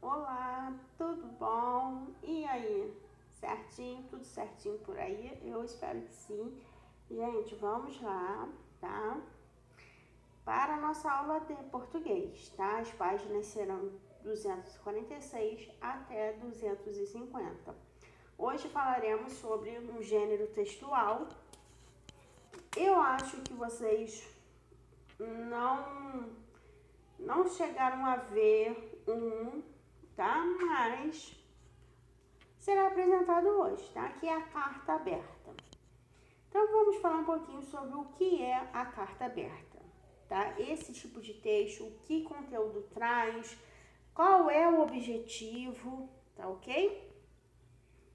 Olá, tudo bom? E aí? Certinho? Tudo certinho por aí? Eu espero que sim. Gente, vamos lá, tá? Para a nossa aula de português, tá? As páginas serão 246 até 250. Hoje falaremos sobre um gênero textual. Eu acho que vocês não, não chegaram a ver tá? Mas será apresentado hoje, tá? Que é a carta aberta. Então vamos falar um pouquinho sobre o que é a carta aberta, tá? Esse tipo de texto, o que conteúdo traz, qual é o objetivo, tá ok?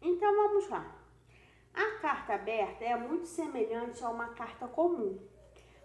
Então vamos lá. A carta aberta é muito semelhante a uma carta comum.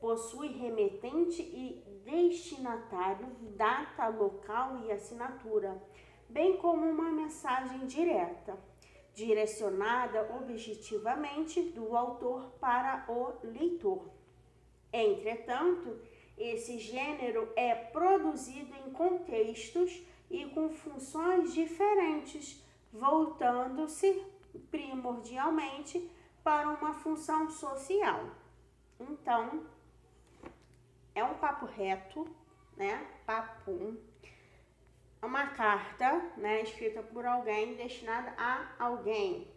Possui remetente e destinatário, data, local e assinatura, bem como uma mensagem direta, direcionada objetivamente do autor para o leitor. Entretanto, esse gênero é produzido em contextos e com funções diferentes, voltando-se primordialmente para uma função social. Então, é um papo reto, né? Papum. É uma carta, né? Escrita por alguém, destinada a alguém,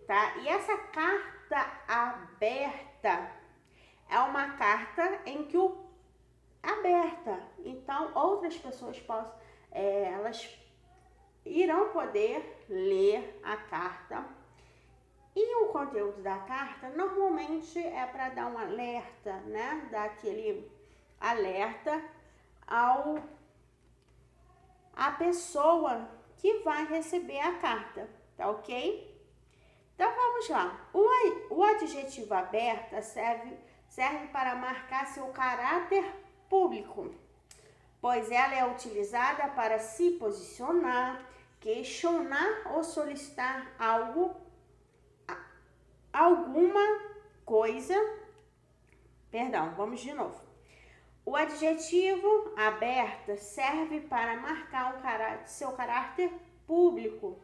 tá? E essa carta aberta é uma carta em que o aberta. Então, outras pessoas elas irão poder ler a carta. E o conteúdo da carta normalmente é para dar um alerta, né? Dar aquele alerta a pessoa que vai receber a carta, tá ok? Então vamos lá. O adjetivo aberta serve para marcar seu caráter público, pois ela é utilizada para se posicionar, questionar ou solicitar alguma coisa. Perdão, vamos de novo. O adjetivo aberta serve para marcar seu caráter público,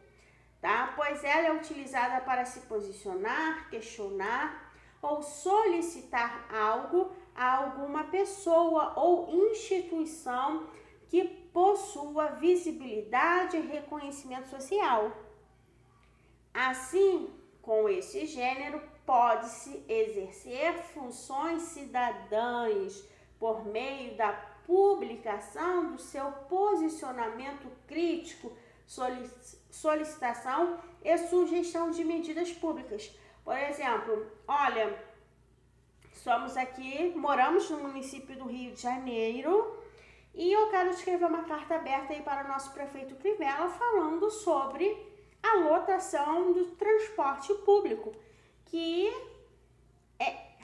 tá? Pois ela é utilizada para se posicionar, questionar ou solicitar algo a alguma pessoa ou instituição que possua visibilidade e reconhecimento social. Assim, com esse gênero, pode-se exercer funções cidadãs por meio da publicação do seu posicionamento crítico, solicitação e sugestão de medidas públicas. Por exemplo, olha, moramos no município do Rio de Janeiro e eu quero escrever uma carta aberta aí para o nosso prefeito Crivella falando sobre a lotação do transporte público, que é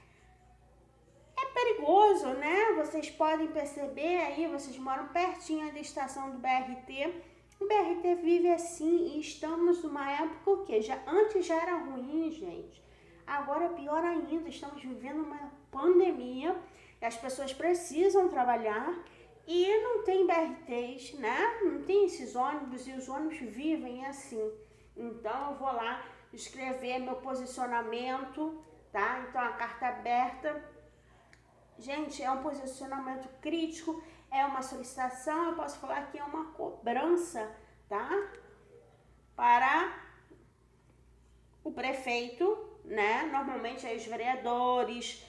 perigoso, né? Vocês podem perceber aí, vocês moram pertinho da estação do BRT. O BRT vive assim e estamos numa época que antes já era ruim, gente. Agora é pior ainda, estamos vivendo uma pandemia, as pessoas precisam trabalhar e não tem BRTs, né? Não tem esses ônibus e os ônibus vivem assim. Então eu vou lá escrever meu posicionamento, tá? Então a carta aberta, gente, é um posicionamento crítico, é uma solicitação, eu posso falar que é uma cobrança, tá? Para o prefeito, né? Normalmente é os vereadores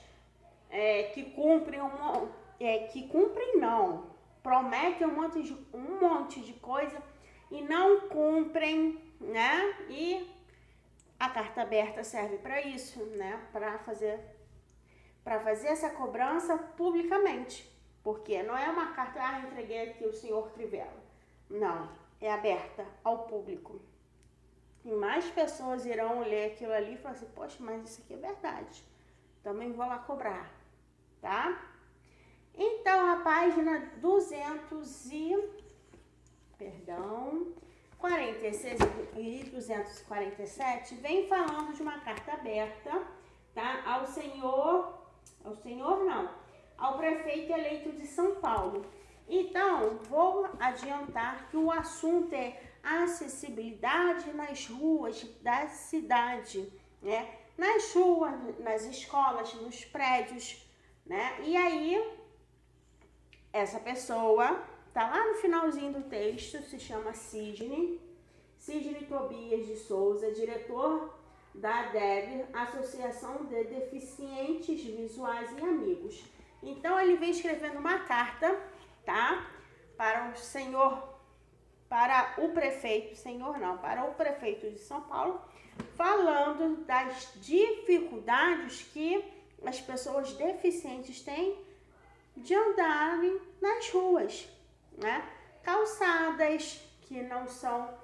prometem um monte de coisa e não cumprem, né? E a carta aberta serve para isso, né? Para fazer essa cobrança publicamente. Porque não é uma carta, entreguei aqui o senhor Crivella. Não, é aberta ao público. E mais pessoas irão ler aquilo ali e falar assim, poxa, mas isso aqui é verdade. Também vou lá cobrar, tá? Então, a página 46 e 247 vem falando de uma carta aberta, tá? Ao prefeito eleito de São Paulo, Então, vou adiantar que o assunto é acessibilidade nas ruas da cidade, né? Nas ruas, nas escolas, nos prédios, né? E aí, essa pessoa tá lá no finalzinho do texto, se chama Sidney Tobias de Souza, diretor da ADEV, Associação de Deficientes Visuais e Amigos. Então, ele vem escrevendo uma carta, tá? Para o prefeito de São Paulo, falando das dificuldades que as pessoas deficientes têm de andarem nas ruas, né? Calçadas que não são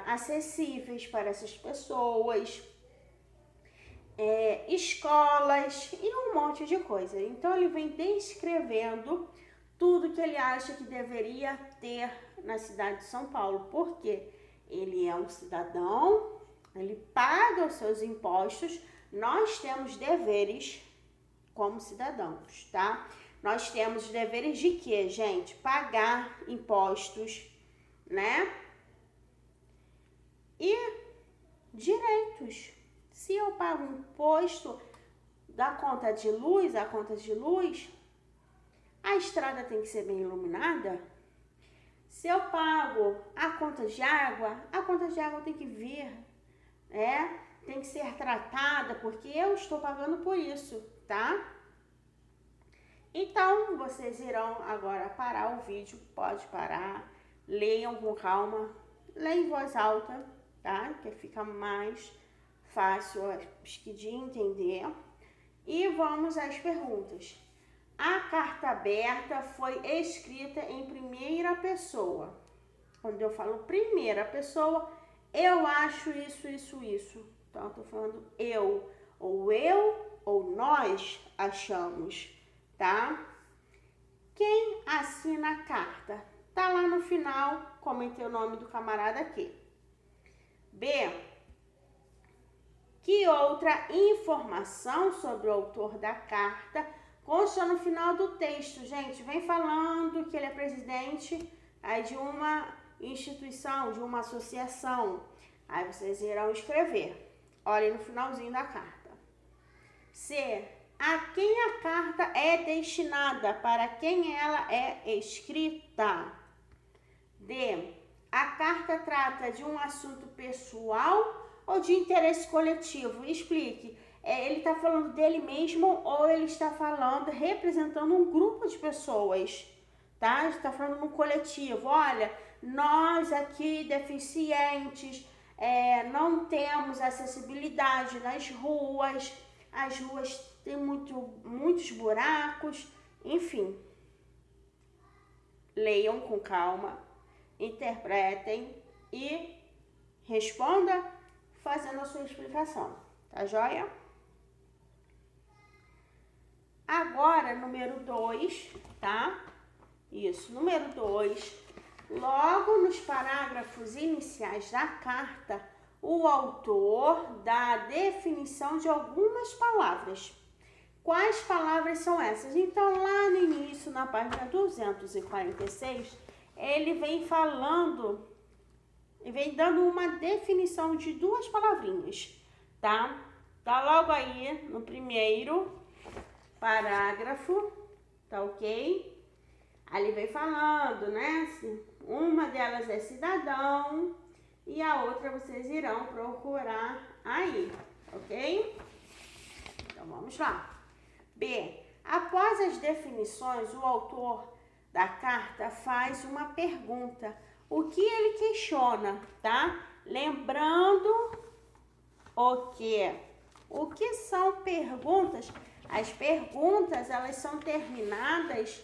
acessíveis para essas pessoas, escolas e um monte de coisa. Então ele vem descrevendo tudo que ele acha que deveria ter na cidade de São Paulo, porque ele é um cidadão, ele paga os seus impostos, nós temos deveres como cidadãos, tá? Nós temos deveres de quê, gente? Pagar impostos, né? E direitos. Se eu pago imposto da conta de luz, a estrada tem que ser bem iluminada. Se eu pago a conta de água tem que vir, tem que ser tratada, porque eu estou pagando por isso, tá? Então, vocês irão agora parar o vídeo, pode parar, leiam com calma, leiam em voz alta, tá? Que fica mais fácil de entender. E vamos às perguntas. A carta aberta foi escrita em primeira pessoa. Quando eu falo primeira pessoa, eu acho isso. Então, eu tô falando eu, ou nós achamos, tá? Quem assina a carta? Tá lá no final, comentei o nome do camarada aqui. B. Que outra informação sobre o autor da carta consta no final do texto? Gente, vem falando que ele é presidente de uma instituição, de uma associação. Aí vocês irão escrever. Olhem no finalzinho da carta. C. A quem a carta é destinada? Para quem ela é escrita? D. A carta trata de um assunto pessoal ou de interesse coletivo? Explique. Ele está falando dele mesmo ou ele está falando, representando um grupo de pessoas, tá? Ele está falando num coletivo. Olha, nós aqui deficientes não temos acessibilidade nas ruas, as ruas têm muitos buracos, enfim. Leiam com calma, interpretem e responda fazendo a sua explicação, tá joia? Agora, número 2, tá? Isso, número 2. Logo nos parágrafos iniciais da carta, o autor dá a definição de algumas palavras. Quais palavras são essas? Então, lá no início, na página 246, ele vem falando, vem dando uma definição de duas palavrinhas, tá? Tá logo aí no primeiro parágrafo, tá ok? Aí ele vem falando, né? Uma delas é cidadão e a outra vocês irão procurar aí, ok? Então vamos lá. B. Após as definições, o autor da carta faz uma pergunta. O que ele questiona, tá? Lembrando o que são perguntas? As perguntas, elas são terminadas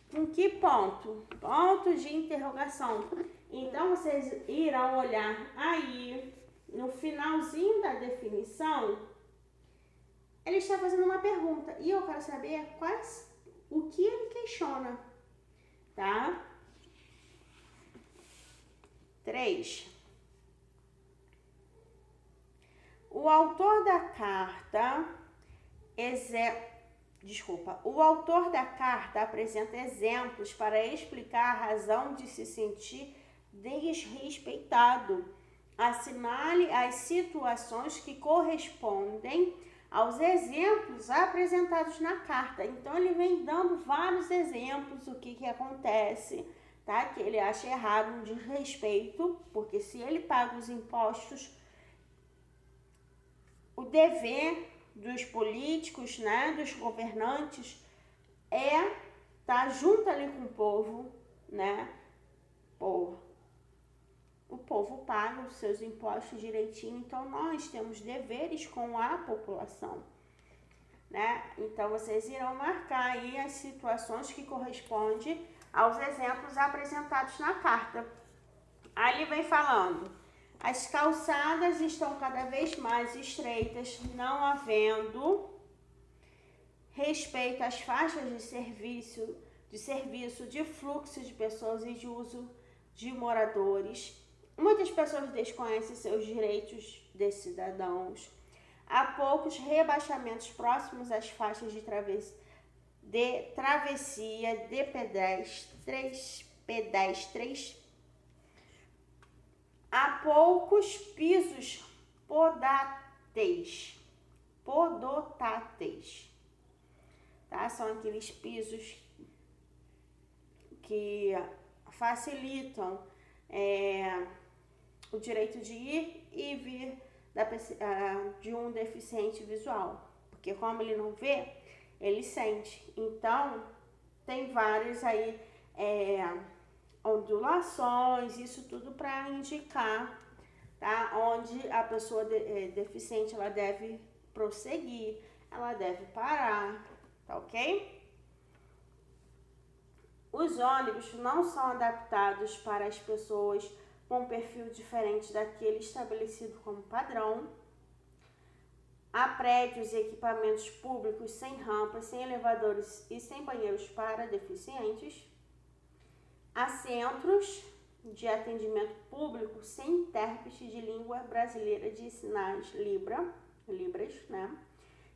com que ponto? Ponto de interrogação. Então, vocês irão olhar aí, no finalzinho da definição, ele está fazendo uma pergunta. E eu quero saber o que ele questiona, tá? 3. O autor da carta O autor da carta apresenta exemplos para explicar a razão de se sentir desrespeitado. Assinale as situações que correspondem aos exemplos apresentados na carta. Então, ele vem dando vários exemplos do que acontece, tá? Que ele acha errado, um desrespeito, porque se ele paga os impostos, o dever dos políticos, né, dos governantes, é estar junto ali com o povo, né? O povo paga os seus impostos direitinho, então nós temos deveres com a população, né? Então, vocês irão marcar aí as situações que correspondem aos exemplos apresentados na carta. Aí ele vem falando: as calçadas estão cada vez mais estreitas, não havendo respeito às faixas de serviço, de fluxo de pessoas e de uso de moradores. Muitas pessoas desconhecem seus direitos de cidadãos. Há poucos rebaixamentos próximos às faixas de travessia de pedestres. Há poucos pisos podotáteis, tá? São aqueles pisos que facilitam o direito de ir e vir de um deficiente visual, porque como ele não vê, ele sente. Então, tem várias aí ondulações, isso tudo para indicar, tá? Onde a pessoa deficiente ela deve prosseguir, ela deve parar, tá ok? Os ônibus não são adaptados para as pessoas com um perfil diferente daquele estabelecido como padrão. Há prédios e equipamentos públicos sem rampas, sem elevadores e sem banheiros para deficientes. Há centros de atendimento público sem intérprete de língua brasileira de sinais Libras, né?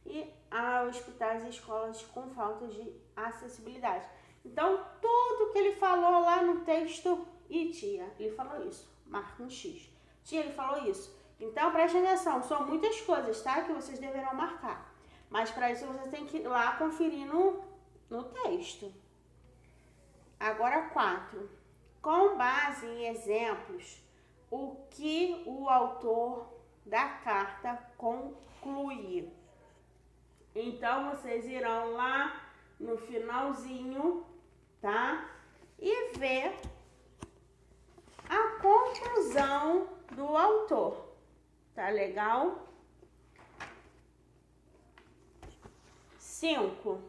E há hospitais e escolas com falta de acessibilidade. Então, tudo que ele falou lá no texto, e tia, ele falou isso, marca um X. Tia, ele falou isso. Então, preste atenção, são muitas coisas, tá? Que vocês deverão marcar. Mas para isso, você tem que ir lá conferir no texto. Agora, 4. Com base em exemplos, o que o autor da carta conclui. Então, vocês irão lá no finalzinho, tá? E ver a conclusão do autor. Tá legal? 5.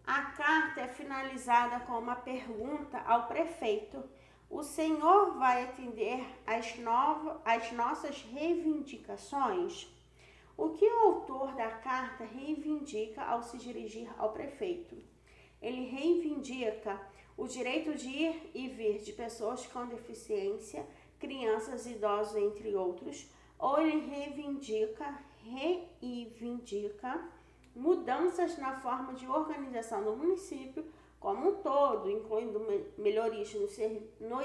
A carta é finalizada com uma pergunta ao prefeito. O senhor vai atender às nossas reivindicações? O que o autor da carta reivindica ao se dirigir ao prefeito? Ele reivindica o direito de ir e vir de pessoas com deficiência, crianças, idosos, entre outros, ou ele reivindica mudanças na forma de organização do município como um todo, incluindo melhorias nos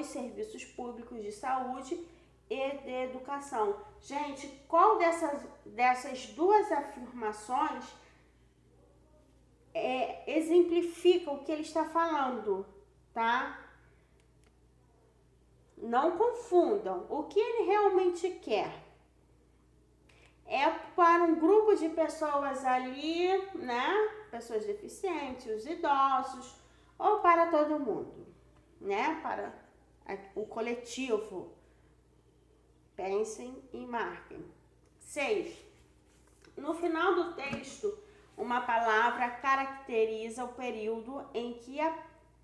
serviços públicos de saúde e de educação. Gente, qual dessas duas afirmações exemplifica o que ele está falando, tá? Não confundam. O que ele realmente quer é para um grupo de pessoas ali, né? Pessoas deficientes, os idosos, ou para todo mundo, né? Para o coletivo. Pensem e marquem. 6. No final do texto, uma palavra caracteriza o período em que a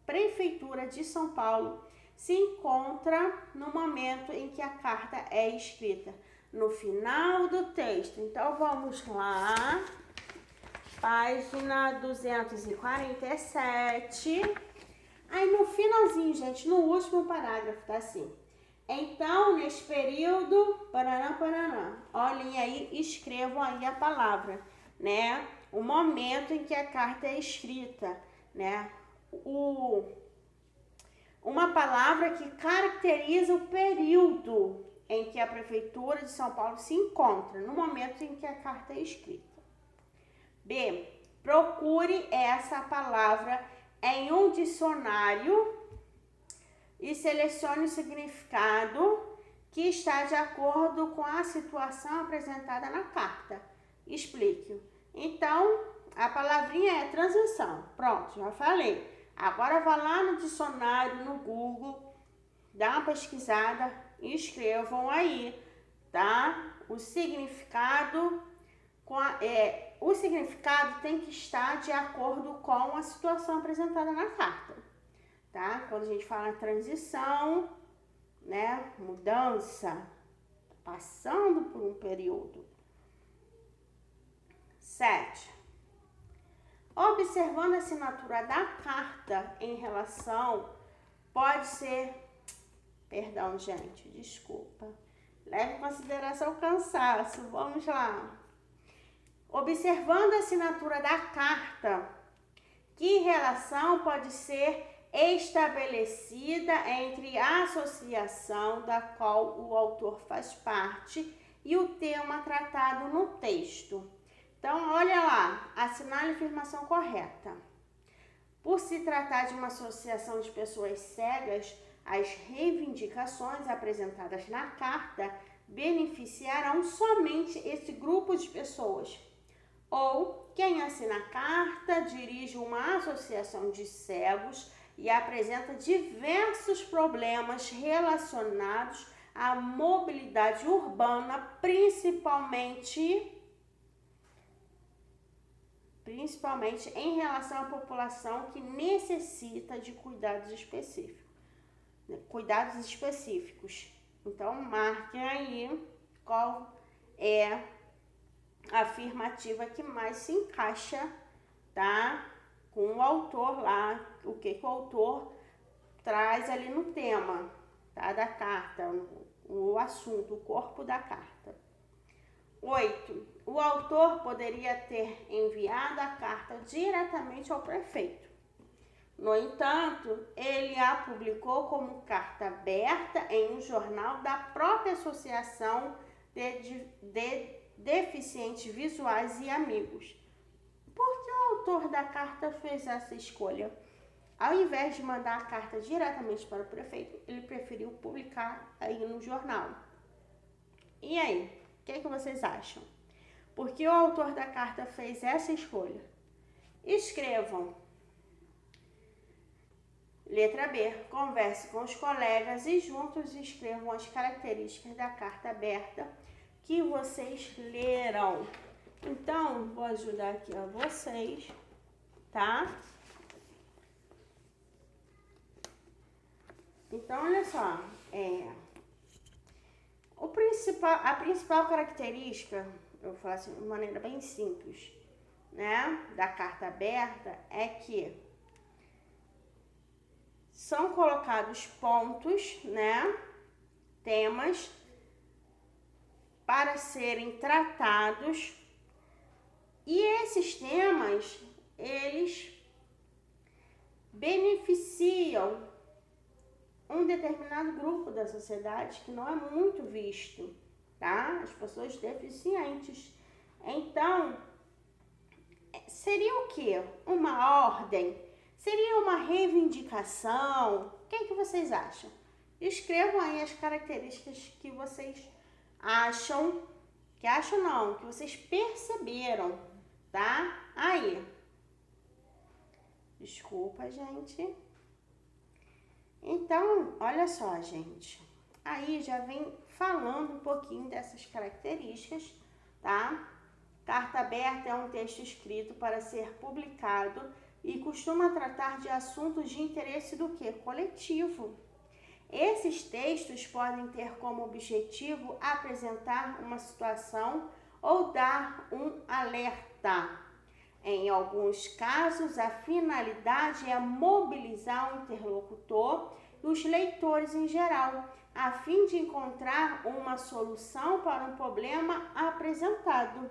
Prefeitura de São Paulo se encontra no momento em que a carta é escrita. No final do texto. Então, vamos lá. Página 247. Aí, no finalzinho, gente, no último parágrafo, tá assim. Então, nesse período, paraná. Olhem aí, escrevam aí a palavra. né, o momento em que a carta é escrita, né, uma palavra que caracteriza o período em que a Prefeitura de São Paulo se encontra, no momento em que a carta é escrita. B. Procure essa palavra em um dicionário e selecione o significado que está de acordo com a situação apresentada na carta. Explique. Então, a palavrinha é transição. Pronto, já falei. Agora vá lá no dicionário, no Google, dá uma pesquisada e escrevam aí, tá? O significado tem que estar de acordo com a situação apresentada na carta, tá? Quando a gente fala transição, né, mudança, passando por um período. 7. Observando a assinatura da carta em relação, pode ser, perdão, gente, desculpa, leve em consideração o cansaço, vamos lá. Observando a assinatura da carta, que relação pode ser estabelecida entre a associação da qual o autor faz parte e o tema tratado no texto? Então, olha lá, assinale a afirmação correta. Por se tratar de uma associação de pessoas cegas, as reivindicações apresentadas na carta beneficiarão somente esse grupo de pessoas. Ou quem assina a carta dirige uma associação de cegos e apresenta diversos problemas relacionados à mobilidade urbana, principalmente em relação à população que necessita de cuidados específicos. Então, marquem aí qual é a afirmativa que mais se encaixa, tá? Com o autor lá, o que o autor traz ali no tema, tá? Da carta, o assunto, o corpo da carta. 8. O autor poderia ter enviado a carta diretamente ao prefeito. No entanto, ele a publicou como carta aberta em um jornal da própria Associação de Deficientes Visuais e Amigos. Por que o autor da carta fez essa escolha? Ao invés de mandar a carta diretamente para o prefeito, ele preferiu publicar aí no jornal. E aí? O que vocês acham? Por que o autor da carta fez essa escolha? Escrevam. Letra B. Converse com os colegas e juntos escrevam as características da carta aberta que vocês leram. Então, vou ajudar aqui a vocês, tá? Então, olha só. A principal característica, eu vou falar assim de maneira bem simples, né, da carta aberta é que são colocados pontos, né, temas para serem tratados e esses temas, eles beneficiam um determinado grupo da sociedade que não é muito visto, tá? As pessoas deficientes. Então, seria o quê? Uma ordem? Seria uma reivindicação? O que vocês acham? Escrevam aí as características que vocês acham, que vocês perceberam, tá? Aí. Desculpa, gente. Então, olha só, gente. Aí já vem falando um pouquinho dessas características, tá? Carta aberta é um texto escrito para ser publicado e costuma tratar de assuntos de interesse do quê? Coletivo. Esses textos podem ter como objetivo apresentar uma situação ou dar um alerta. Em alguns casos, a finalidade é mobilizar o interlocutor e os leitores em geral, a fim de encontrar uma solução para um problema apresentado.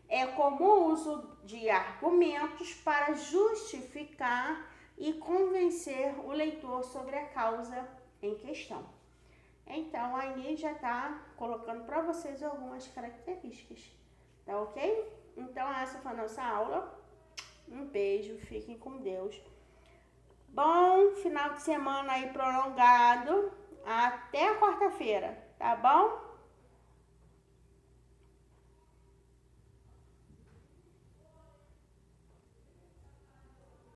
é como o uso de argumentos para justificar e convencer o leitor sobre a causa em questão. Então, aí já está colocando para vocês algumas características, tá ok? Então, essa foi a nossa aula. Um beijo, fiquem com Deus. Bom final de semana aí prolongado. Até a quarta-feira, tá bom?